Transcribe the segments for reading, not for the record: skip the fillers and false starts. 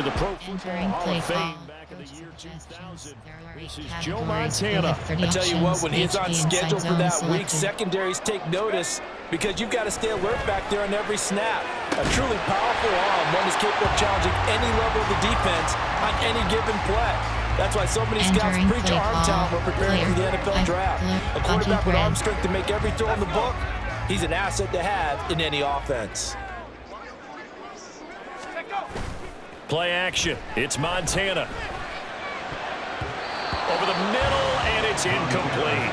The Pro Football Hall of Fame back in the year 2000. This is Joe Montana. I tell you what, when he's on schedule for that week, secondaries take notice because you've got to stay alert back there on every snap. A truly powerful arm, one is capable of challenging any level of the defense on any given play. That's why so many scouts preach arm talent when preparing for the NFL draft. A quarterback with arm strength to make every throw in the book, he's an asset to have in any offense. Play action. It's Montana. Over the middle, and it's incomplete.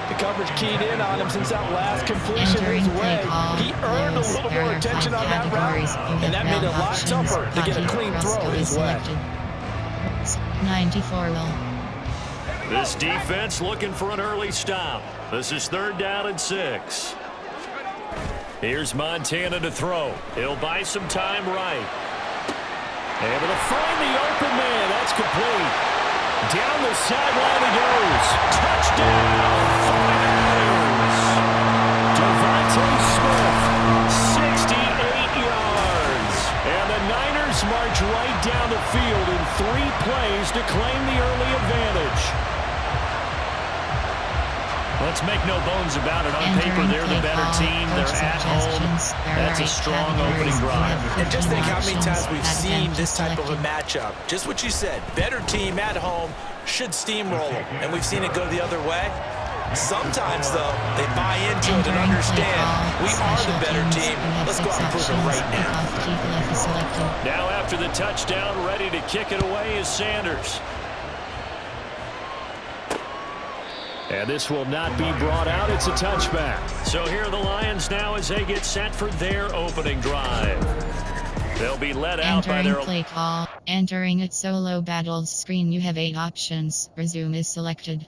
The coverage keyed in on him since that last completion his way. He earned a little more attention on that route, and that made it a lot tougher to get a clean throw his way. 94 This defense looking for an early stop. This is 3rd down and 6. Here's Montana to throw. He'll buy some time right. Able to find the open man. That's complete. Down the sideline he goes. Touchdown, 49ers. Devontae Smith, 68 yards. And the Niners march right down the field in 3 plays to claim the early advantage. Let's make no bones about it. On paper, they're the better team. They're at home. That's a strong opening drive. And just think how many times we've seen this type of a matchup. Just what you said. Better team at home should steamroll them. And we've seen it go the other way. Sometimes, though, they buy into it and understand we are the better team. Let's go out and prove it right now. Now after the touchdown, ready to kick it away is Sanders. And this will not be brought out. It's a touchback. So here are the Lions now as they get set for their opening drive. They'll be led out by their play call. Entering a solo battles screen, you have 8 options. Resume is selected.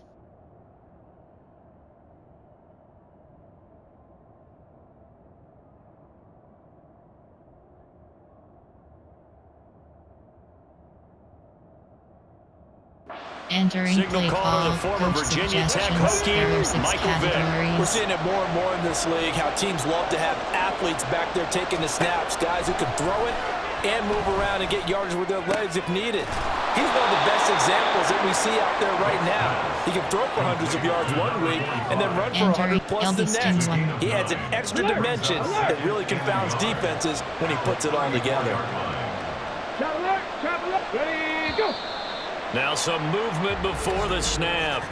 Entering signal play call to the call. former Virginia Tech Hokie, Michael Vick. We're seeing it more and more in this league, how teams love to have athletes back there taking the snaps, guys who can throw it and move around and get yardage with their legs if needed. He's one of the best examples that we see out there right now. He can throw for hundreds of yards one week and then run for 100 plus the next. He adds an extra dimension that really confounds defenses when he puts it all together. Ready, go! Now some movement before the snap.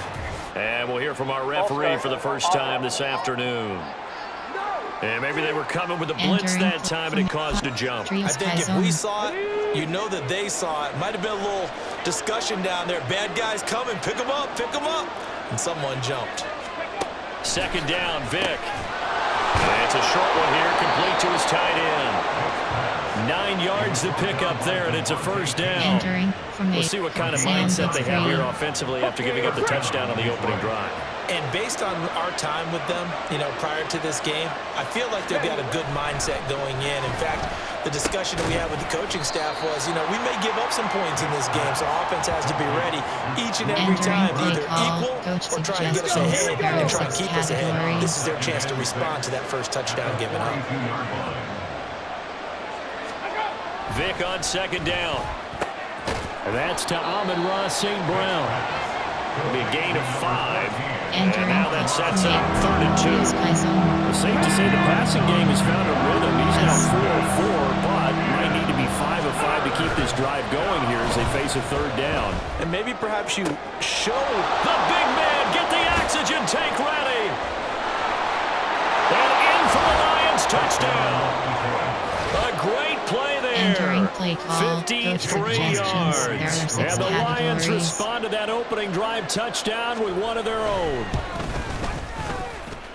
And we'll hear from our referee for the first time this afternoon. And maybe they were coming with a blitz that time and it caused a jump. I think if we saw it, you know that they saw it. Might have been a little discussion down there. Bad guys coming, pick them up, pick them up. And someone jumped. 2nd down, Vick. And it's a short one here, complete to his tight end. 9 yards to pick up there, and it's a 1st down. We'll see what kind of mindset they have here offensively after giving up the touchdown on the opening drive. And based on our time with them, prior to this game, I feel like they've got a good mindset going in. In fact, the discussion that we had with the coaching staff was, we may give up some points in this game, so offense has to be ready each and every time to either equal or try and get us ahead and try and keep us ahead. This is their chance to respond to that first touchdown given up. Vick on 2nd down. That's to Amon-Ra St. Brown. It'll be a gain of 5. And now that sets up 3rd and 2. It's safe to say the passing game has found a rhythm. He's now 4 of 4, but might need to be 5 of 5 to keep this drive going here as they face a 3rd down. And maybe perhaps you show the big man. Get the oxygen tank ready. And in for the Lions touchdown. A great play there. Play call, 53 yards. And the Lions respond to that opening drive touchdown with one of their own.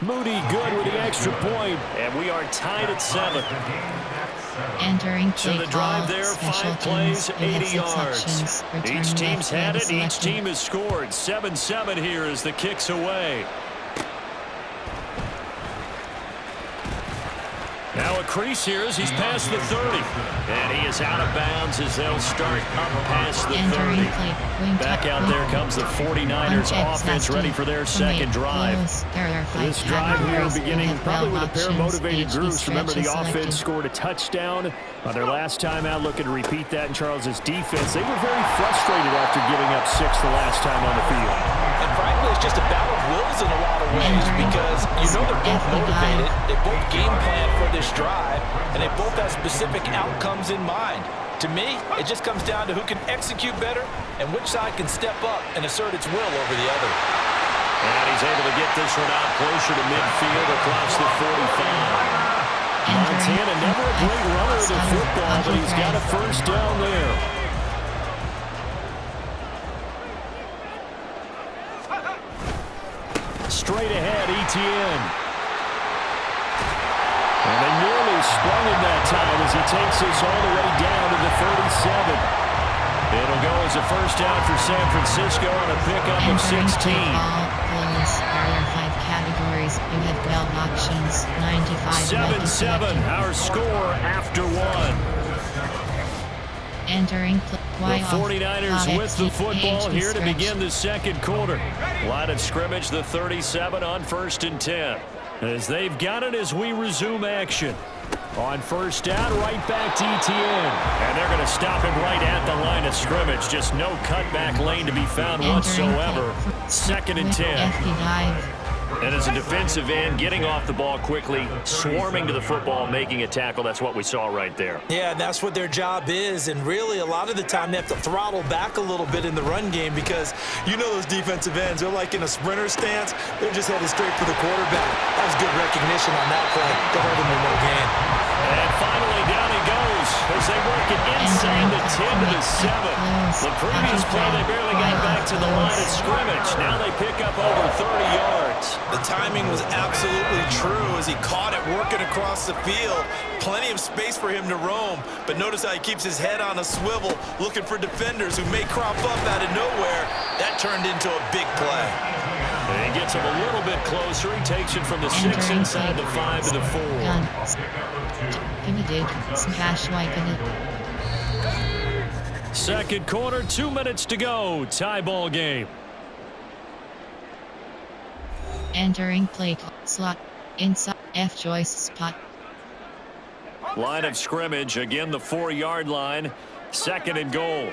Moody good with the extra point, and we are tied at 7. Entering play so the drive there, 5 plays, 80 yards. Each team's had it, each team has scored. 7-7 here as the kick's away. Now a crease here as he's past the 30. And he is out of bounds as they'll start up past the 30. Back out there comes the 49ers offense ready for their 2nd drive. This drive here beginning probably with a pair of motivated groups. Remember, the offense scored a touchdown On their last time out, looking to repeat that in Charles's defense. They were very frustrated after giving up 6 the last time on the field. And frankly, it's just a battle of wills in a lot of ways because you know they're both motivated. They both game plan for this drive, and they both have specific outcomes in mind. To me, it just comes down to who can execute better and which side can step up and assert its will over the other. And he's able to get this one out closer to midfield across the 45. Montana, never a great runner of the football, but he's got a first down there. Straight ahead, ETN. And they nearly sprung him that time as he takes this all the way down to the 37. It'll go as a first down for San Francisco on a pickup of 16. Categories. You have 12 options. 95. 7-7. Our score after 1. Entering the 49ers with the football here to begin the second quarter. Line of scrimmage, the 37 on 1st and 10. As they've got it as we resume action. On first down, right back to ETN. And they're going to stop him right at the line of scrimmage. Just no cutback lane to be found whatsoever. 2nd and 10. And as a defensive end, getting off the ball quickly, swarming to the football, making a tackle. That's what we saw right there. Yeah, and that's what their job is. And really, a lot of the time, they have to throttle back a little bit in the run game because you know those defensive ends, they're like in a sprinter stance. They're just headed straight for the quarterback. That was good recognition on that play to hold him to no gain. And finally, down he goes as they work it inside the 10 to the 7. The previous play, they barely got back to the line of scrimmage. Now they pick up over 30 yards. The timing was absolutely true as he caught it working across the field. Plenty of space for him to roam, but notice how he keeps his head on a swivel looking for defenders who may crop up out of nowhere. That turned into a big play. And he gets him a little bit closer. He takes it from the 6 inside the 5 to the 4. Second quarter, 2 minutes to go. Tie ball game. Entering play slot inside F choice spot. Line of scrimmage, again the 4-yard line. 2nd and goal.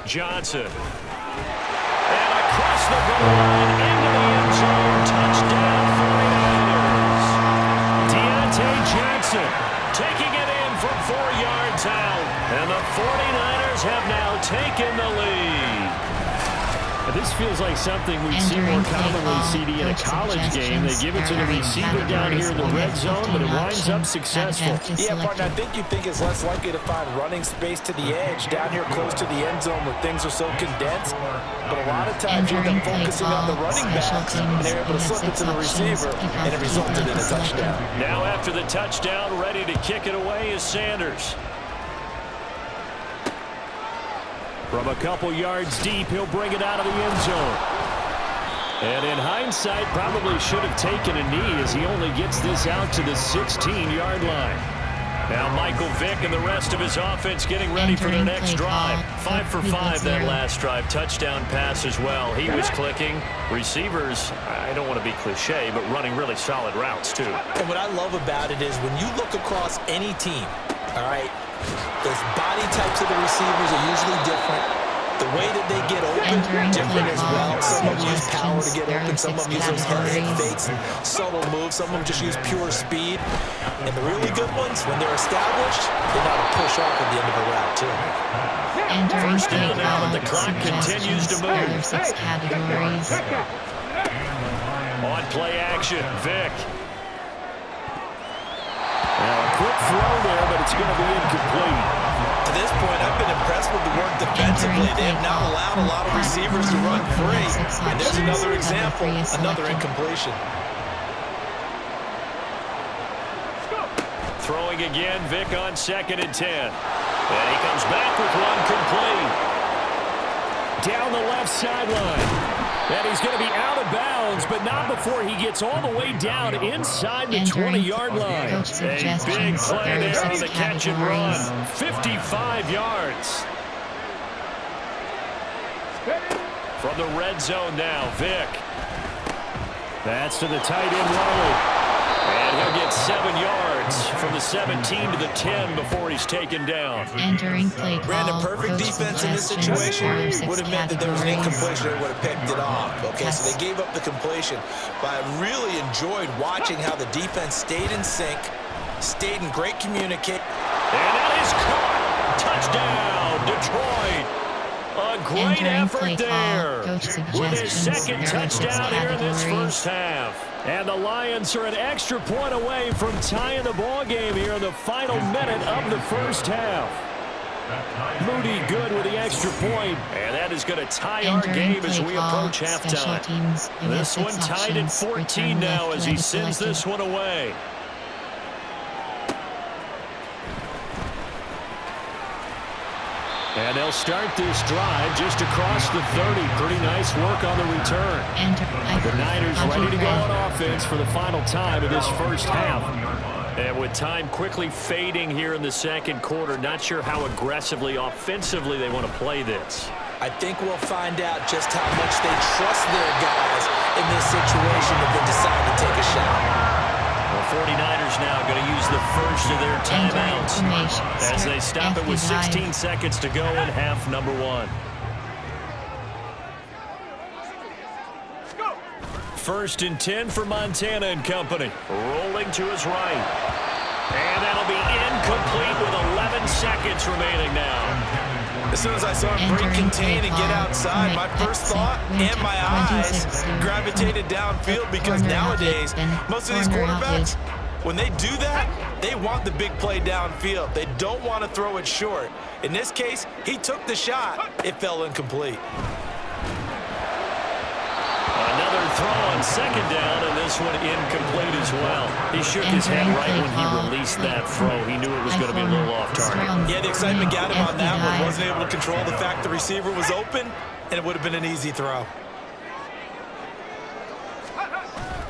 Johnson. And across the goal line into the end zone. Touchdown 49ers. Deontay Johnson taking it in from 4 yards out. And the 49ers have now taken the lead. This feels like something we'd see more commonly, CD, in a college game. They give it to the receiver down here in the red zone, but it winds up successful. Yeah, partner, I think you think it's less likely to find running space to the edge down here close to the end zone where things are so condensed. But a lot of times you end up focusing on the running backs, and they're able to slip it to the receiver, and it resulted in a touchdown. Now after the touchdown, ready to kick it away is Sanders. From a couple yards deep, he'll bring it out of the end zone. And in hindsight, probably should have taken a knee as he only gets this out to the 16-yard line. Now Michael Vick and the rest of his offense getting ready for their next drive. 5 for 5 that last drive. Touchdown pass as well. He was clicking. Receivers, I don't want to be cliche, but running really solid routes too. And what I love about it is when you look across any team, all right, the body types of the receivers are usually different. The way that they get open, different as well. Some of them use power to get open. Some of them use those head fakes and subtle moves. Some of them just use pure speed. And the really good ones, when they're established, they know how to push off at the end of a route, too. First down now, but the clock continues to move. On play action, Vick. Now a quick throw there, but it's going to be incomplete. To this point, I've been impressed with the work defensively. They have not allowed a lot of receivers to run free. And there's another example, another incompletion. Throwing again, Vick on 2nd and 10. And he comes back with one complete. Down the left sideline. And he's going to be out of bounds, but not before he gets all the way down inside the 20-yard line. A big play there on the catch and run. 55 yards. From the red zone now, Vick. That's to the tight end, Raleigh. And And he'll get 7 yards from the 17 to the 10 before he's taken down. Entering play call. Brandon, perfect defense in this situation would have meant that there was an incompletion. They would have picked it off. Okay, so they gave up the completion. But I really enjoyed watching how the defense stayed in sync, stayed in great communication. And that is caught. Touchdown, Detroit. A great effort there with his second touchdown here in this first half. And the Lions are an extra point away from tying the ball game here in the final minute of the first half. Moody good with the extra point, and that is going to tie our game as we approach halftime. This one tied at 14 now as he sends this one away. And they'll start this drive just across the 30. Pretty nice work on the return. The Niners ready to go on offense for the final time of this first half. And with time quickly fading here in the second quarter, not sure how aggressively, offensively they want to play this. I think we'll find out just how much they trust their guys in this situation if they decide to take a shot. The 49ers now going to use the first of their timeouts as they stop it with 16 seconds to go in half number 1. First and 10 for Montana and company. Rolling to his right. And that'll be incomplete with 11 seconds remaining now. As soon as I saw him break contain and get outside, my first thought and my eyes gravitated downfield because nowadays, most of these quarterbacks, when they do that, they want the big play downfield. They don't want to throw it short. In this case, he took the shot. It fell incomplete. Another throw on second down, and this one incomplete as well. He shook his head right when he released that throw. He knew it was going to be a little off target. Yeah, the excitement got him on that one. Wasn't able to control the fact the receiver was open, and it would have been an easy throw.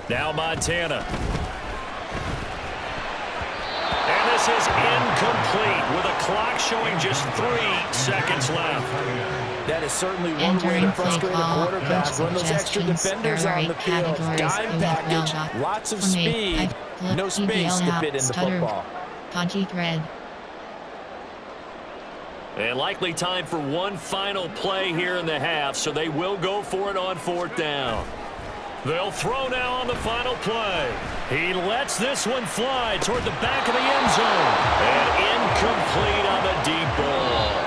Now Montana. And this is incomplete with a clock showing just 3 seconds left. That is certainly one way to frustrate a quarterback. Run those extra defenders on the field. Dime package, lots of speed, no space to fit in the football. And likely time for one final play here in the half, so they will go for it on 4th down. They'll throw now on the final play. He lets this one fly toward the back of the end zone. And incomplete on the deep ball.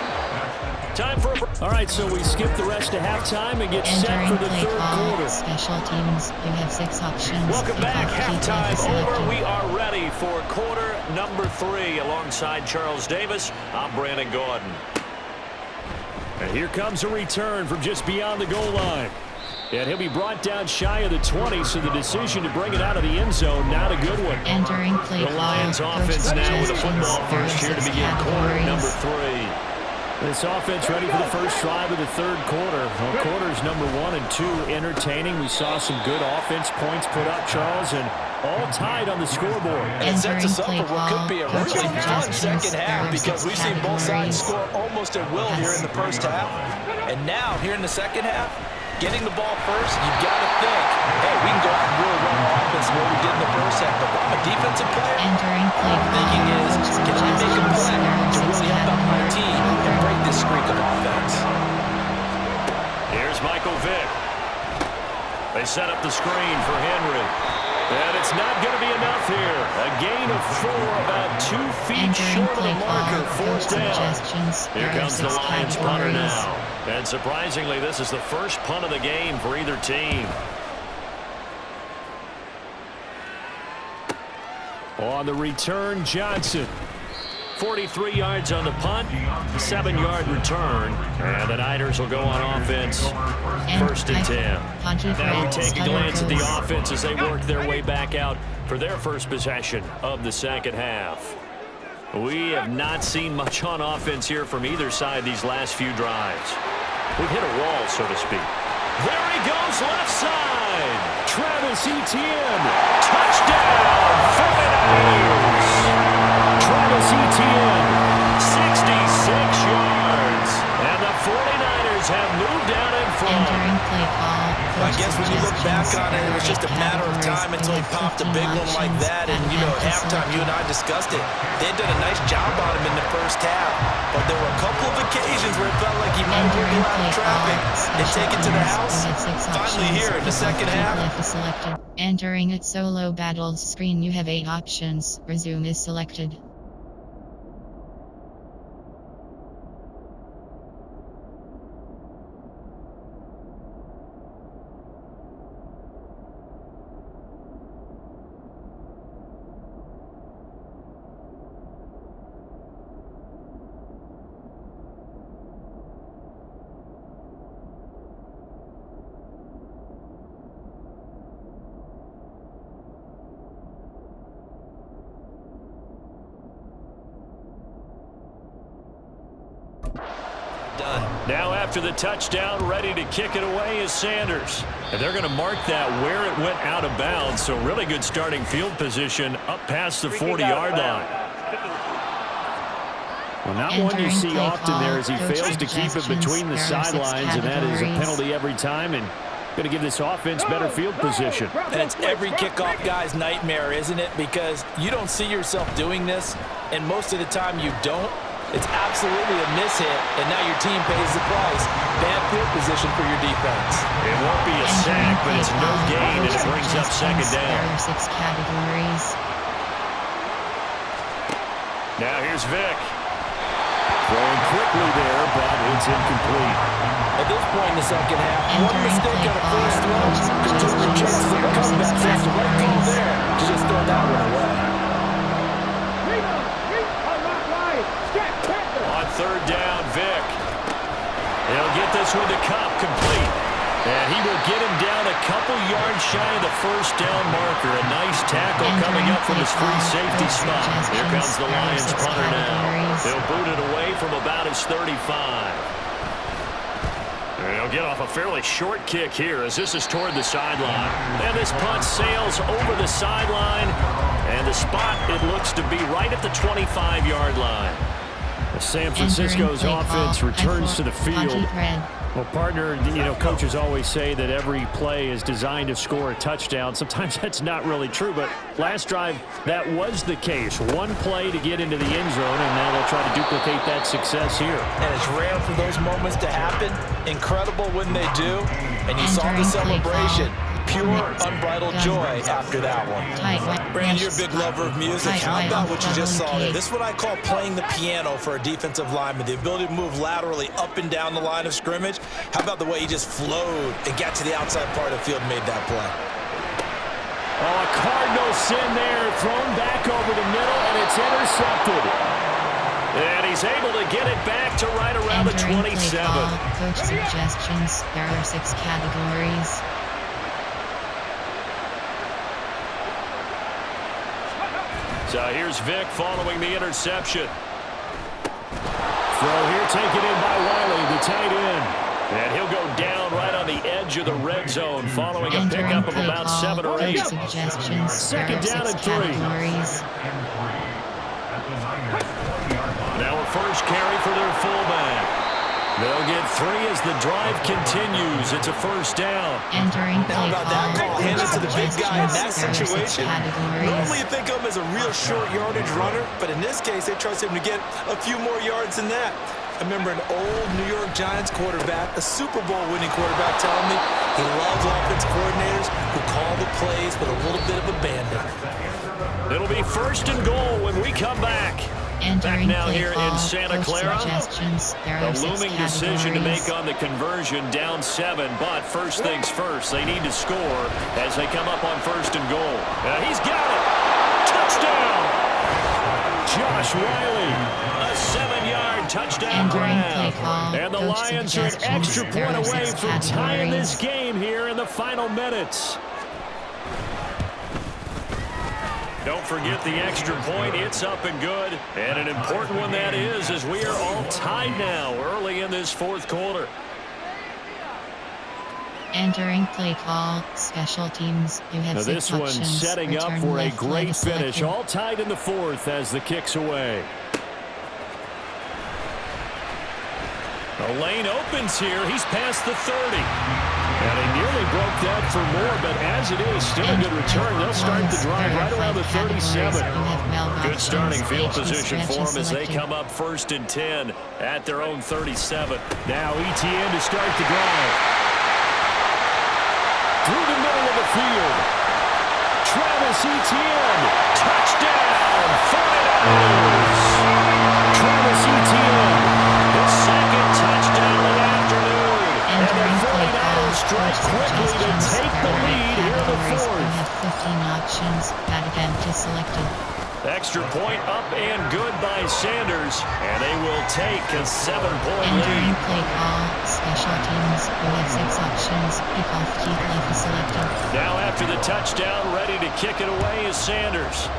Time for a... All right, so we skip the rest of halftime and get set for the third quarter. Special teams, you have 6 options. Welcome back. Halftime over. We are ready for quarter number 3. Alongside Charles Davis, I'm Brandon Gordon. And here comes a return from just beyond the goal line. And he'll be brought down shy of the 20, so the decision to bring it out of the end zone, not a good one. Entering play the Lions offense now with a football first here to begin quarter number 3. This offense ready for the first drive of the third quarter. Well, quarters number 1 and 2 entertaining. We saw some good offense points put up, Charles, and all tied on the scoreboard. And it sets us up for what could be a really fun second half because we've seen both sides score almost at will here in the first half. And now, here in the second half, getting the ball first, you've got to think, hey, we can go out and really run our offense the way we did in the first half. But I'm a defensive player. What I'm thinking is, can I make a play to really help out my team and break this streak of offense? Here's Michael Vick. They set up the screen for Henry. And it's not going to be enough here. A gain of 4, about 2 feet short of the marker. 4th down. Here comes the Lions punter now. And surprisingly, this is the first punt of the game for either team. On the return, Johnson. 43 yards on the punt, 7-yard return, and the Niners will go on offense. 1st and 10. Now we take a glance at the offense as they work their way back out for their first possession of the second half. We have not seen much on offense here from either side these last few drives. We've hit a wall, so to speak. There he goes, left side. Travis Etienne. Touchdown, 49ers. Travis Etienne, 66 yards. And the 49ers have moved down in front. Entering play call, I guess when you look back on it, it was just a matter of time until he popped a big one like that. And, you know, at halftime, you and I discussed it. They did a nice job on him in the first half. But there were a couple of occasions where it felt like he might have out of traffic and take it to the house. Finally here in the second half. Entering its solo battles screen, you have 8 options. Resume is selected. Done. Now after the touchdown, ready to kick it away is Sanders. And they're going to mark that where it went out of bounds. So really good starting field position up past the 40-yard line. Well, not one you see often there as he fails to keep it between the sidelines, and that is a penalty every time, and going to give this offense better field position. And it's every kickoff guy's nightmare, isn't it? Because you don't see yourself doing this, and most of the time you don't. It's absolutely a mishit, and now your team pays the price. Bad field position for your defense. It won't be a sack, but it's no gain, and it brings up second down. There are 6 categories. Now here's Vic. Throwing quickly there, but it's incomplete. At this point in the second half, one mistake on a first throw could take your chances of a comeback. That's the right call there to just throw that one away. On third down, Vic. He'll get this one to Cup, complete. And he will get him down a couple yards shy of the first down marker. A nice tackle coming up from his free safety spot. Here comes the Lions punter now. They'll boot it away from about his 35. They'll get off a fairly short kick here as this is toward the sideline. And this punt sails over the sideline. And the spot, it looks to be right at the 25-yard line. San Francisco's offense returns to the field. Well, partner, you know, coaches always say that every play is designed to score a touchdown. Sometimes that's not really true, but last drive, that was the case. One play to get into the end zone, and now they'll try to duplicate that success here. And it's rare for those moments to happen. Incredible when they do. And you saw the celebration. Pure, unbridled joy after that one. Brand, you're a big lover of music. How about what you just saw there? This is what I call playing the piano for a defensive lineman. The ability to move laterally up and down the line of scrimmage. How about the way he just flowed and got to the outside part of the field and made that play? Oh, a Cardinal sin there, thrown back over the middle, and it's intercepted. And he's able to get it back to right around the 27. Coach suggestions. There are 6 categories. So here's Vic following the interception. Throw here taken in by Wiley, the tight end. And he'll go down right on the edge of the red zone following a pickup of about 7 or 8. Second down and 3. Now a first carry for their fullback. They'll get 3 as the drive continues. It's a first down. How about that call? Hand it to the big guy in that situation. Normally you think of him as a real short yardage runner, but in this case they trust him to get a few more yards than that. I remember an old New York Giants quarterback, a Super Bowl winning quarterback, telling me he loves offense coordinators who call the plays with a little bit of abandon. It'll be first and goal when we come back. Back now here in Santa Clara. A looming decision to make on the conversion, down 7. But first things first, they need to score as they come up on first and goal. He's got it. Touchdown. Josh Wiley. A 7-yard touchdown grab. And the Lions are an extra point away from tying this game here in the final minutes. Don't forget the extra point. It's up and good. And an important one that is, as we are all tied now early in this fourth quarter. Entering play call, special teams. You have now 6 this one options. setting up for a great finish. All tied in the fourth as the kick's away. The lane opens here. He's past the 30. And they nearly broke that for more, but as it is, still a good return. They'll start the drive right around the 37. Good starting field position for them as they come up 1st and 10 at their own 37. Now ETN to start the drive. Through the middle of the field. Travis Etienne. Touchdown. 49ers. Travis Etienne. His second touchdown of the afternoon. And the 49ers strike quickly to take the lead here in the 4th. We have 15 options. That event is selected. Extra point up and good by Sanders, and they will take a 7-point Entering lead. play call, special teams. We have 6 options. Kickoff keep left is selected. Now after the touchdown, ready to kick it away is Sanders.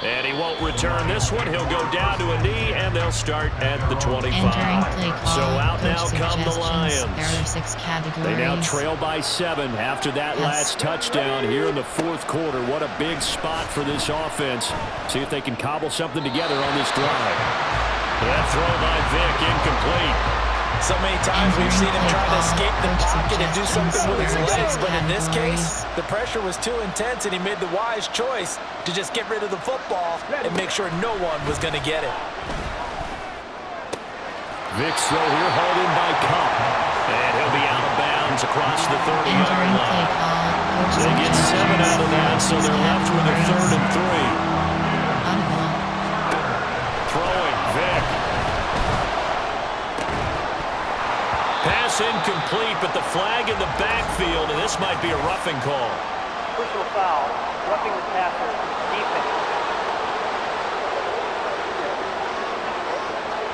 And he won't return this one. He'll go down to a knee, and they'll start at the 25. Entering play call, So out now coach come the suggestions. Lions. There are 6 categories. They now trail by 7 after that last touchdown here in the 4th quarter. What a big spot for this offense. See if they can cobble something together on this drive. That throw by Vick incomplete. So many times we've seen him trying to escape the pocket and do something with his legs, but in this case, the pressure was too intense and he made the wise choice to just get rid of the football and make sure no one was going to get it. Vick's throw here hauled in by Cup. And he'll be out of bounds across the 30-yard Entering play line. call, coach They get 7 out of that, so they're left with a 3rd and 3. Audible. Throwing, Vick. Pass incomplete, but the flag in the backfield, and this might be a roughing call. Personal foul, roughing the passer, defense.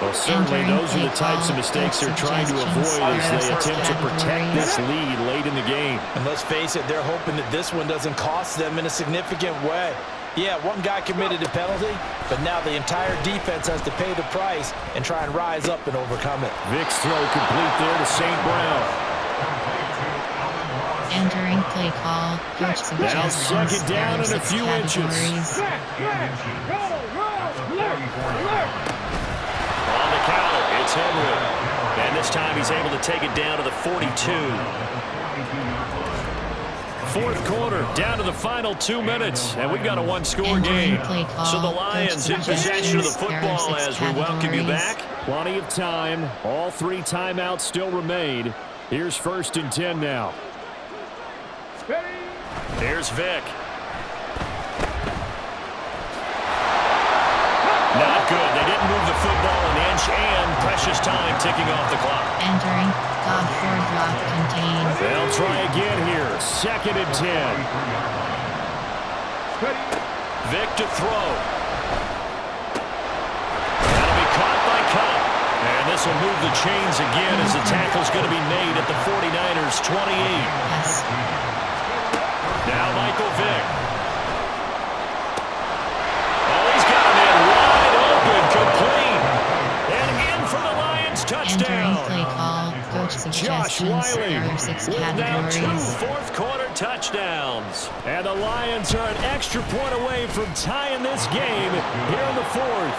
Well, certainly those are the types of mistakes they're trying to avoid as they attempt to protect this lead late in the game. And let's face it, they're hoping that this one doesn't cost them in a significant way. Yeah, one guy committed a penalty, but now the entire defense has to pay the price and try and rise up and overcome it. Vick's throw complete there to St. Brown. Entering play call, coach suggestions. Now 2nd down and a few inches. On the counter, it's Henry. And this time he's able to take it down to the 42. 4th quarter, down to the final 2 minutes, and we've got a 1-score game. So the Lions in possession of the football as we welcome you back. Plenty of time. All 3 timeouts still remain. Here's 1st and 10 now. Here's Vick. Not good. They didn't move the football an inch, and precious time ticking off the clock. Entering, God-Ford drop contained. They'll try again here. 2nd and 10. Vick to throw. That'll be caught by Cup. And this will move the chains again as the tackle's going to be made at the 49ers' 28. Yes. Now Michael Vick. Oh, he's got a man wide open, complete. And in for the Lions touchdown. Entering play call, coach Josh suggestions. Wiley There are 6 With now 2 categories. fourth-quarter touchdowns. And the Lions are an extra point away from tying this game here in the 4th.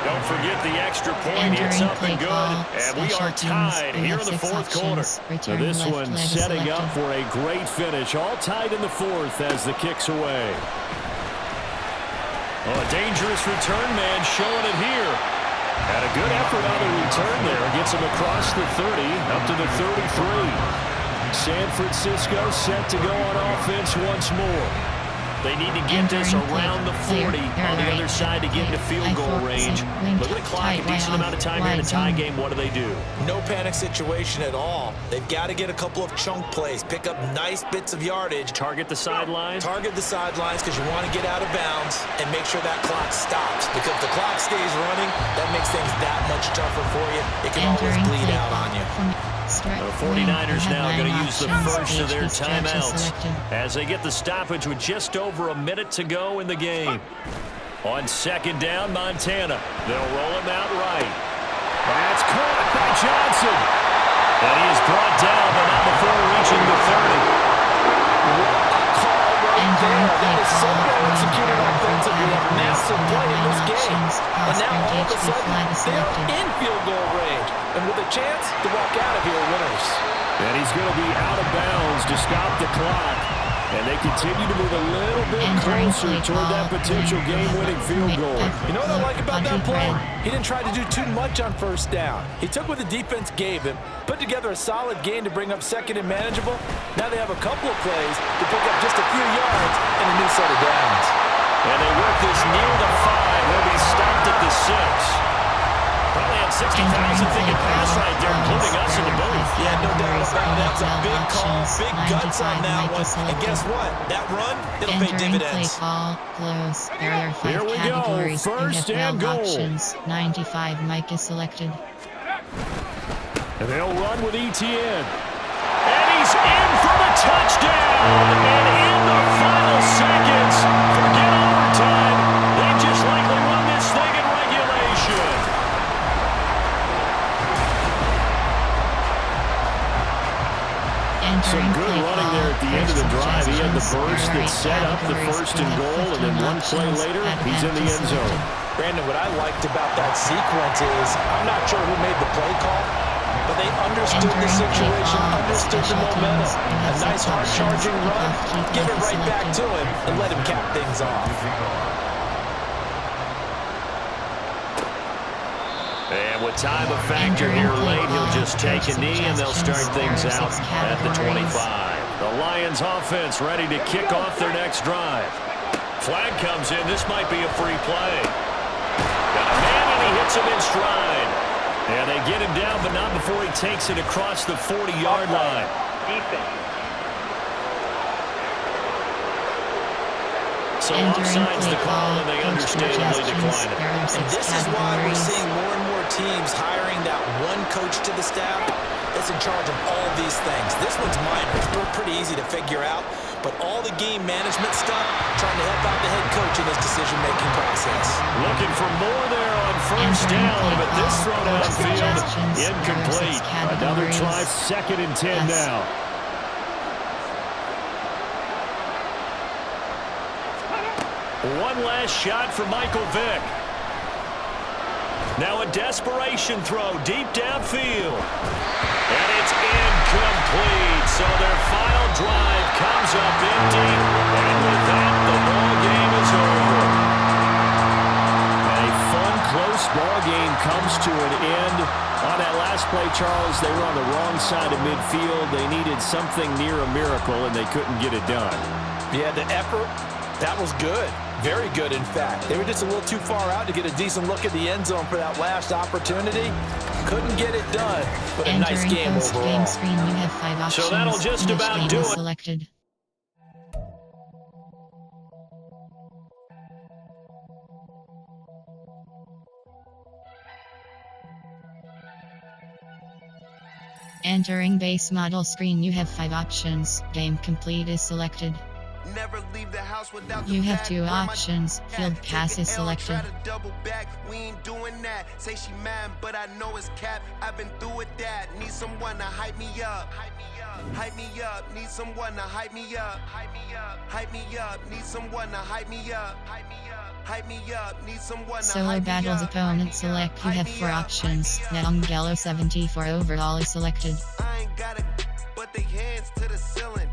Don't forget the extra point. It's up and good. And we are tied here in the 4th quarter. So this one setting up for a great finish. All tied in the 4th as the kick's away. Oh, a dangerous return man showing it here. And a good effort on the return there. Gets him across the 30, up to the 33. San Francisco set to go on offense once more. They need to get this around the 40 on the other side to get into field goal range. Look at the clock, a decent amount of time here in a tie game. What do they do? No panic situation at all. They've got to get a couple of chunk plays, pick up nice bits of yardage. Target the sidelines? Target the sidelines because you want to get out of bounds and make sure that clock stops. Because if the clock stays running, that makes things that much tougher for you. It can always bleed out on you. The 49ers now going to use the first of their timeouts as they get the stoppage with just over a minute to go in the game. On 2nd down, Montana. They'll roll him out right. That's caught by Johnson. And he is brought down, but not before reaching the 30. Entering fair. That is so well executed offensively. A massive play in this game. And now all of a sudden, they're in field goal range. And with a chance to walk out of here winners. And he's going to be out of bounds to stop the clock. And they continue to move a little bit closer toward that potential game-winning field goal. You know what I like about that play? He didn't try to do too much on first down. He took what the defense gave him, put together a solid gain to bring up second and manageable. Now they have a couple of plays to pick up just a few yards and a new set of downs. And they work this near the 5. They'll be stopped at the 6. Probably had 60,000 thinking pass right there, including us in the booth. Yeah, no doubt about it. That's a big call, big guts on that one. And guess what? That run, it'll pay dividends. Call, close. There are 5 Here we categories. go. First and goal. Options. 95 Mike is selected. And they'll run with ETN. And he's in for the touchdown. And in the final seconds, forget overtime. They just likely won this thing in regulation. Some good running there at the end of the drive. He had the burst that set up the first and goal, and then one play later, he's in the end zone. Brandon, what I liked about that sequence is, I'm not sure who made the play call, but they understood the situation, understood the momentum. A nice hard-charging run, give it right back to him, and let him cap things off. And with time a factor here late, he'll just take a knee and they'll start things out at the 25. The Lions offense ready to kick off their next drive. Flag comes in. This might be a free play. Got a man and he hits him in stride. And they get him down, but not before he takes it across the 40-yard line. Defense. So offsides the call, and they understandably decline it. And this is why we're seeing more and more teams hiring that one coach to the staff that's in charge of all these things. This one's minor. It's pretty easy to figure out. But all the game management stuff, trying to help out the head coach in his decision-making process. Looking for more there on first down, but this throw downfield, incomplete. Another try, 2nd and 10 now. One last shot for Michael Vick. Now a desperation throw deep downfield. And it's incomplete. So their final drive comes up empty. And with that, the ball game is over. And a fun, close ball game comes to an end. On that last play, Charles, they were on the wrong side of midfield. They needed something near a miracle, and they couldn't get it done. Yeah, the effort, that was good. Very good, in fact. They were just a little too far out to get a decent look at the end zone for that last opportunity. Couldn't get it done, but a nice game overall. Game screen, you have 5 options. So that'll just about do it. Selected. Entering base model screen, you have 5 options. Game complete is selected. Never leave the house without you have 2 options. Field pass is selected. We ain't doing that. Say she mad, but I know it's cap. I've been through with that. Need someone to hype me up. Hype me up. Need someone to hype me up. Hype me up. Hype me up. Need someone to hype me up. Hype me up. Hype me up. Need someone to Solo hype battles me up. opponent select. You have 4 options. Neongello 74 overall is selected. I ain't got it, but they hands to the ceiling.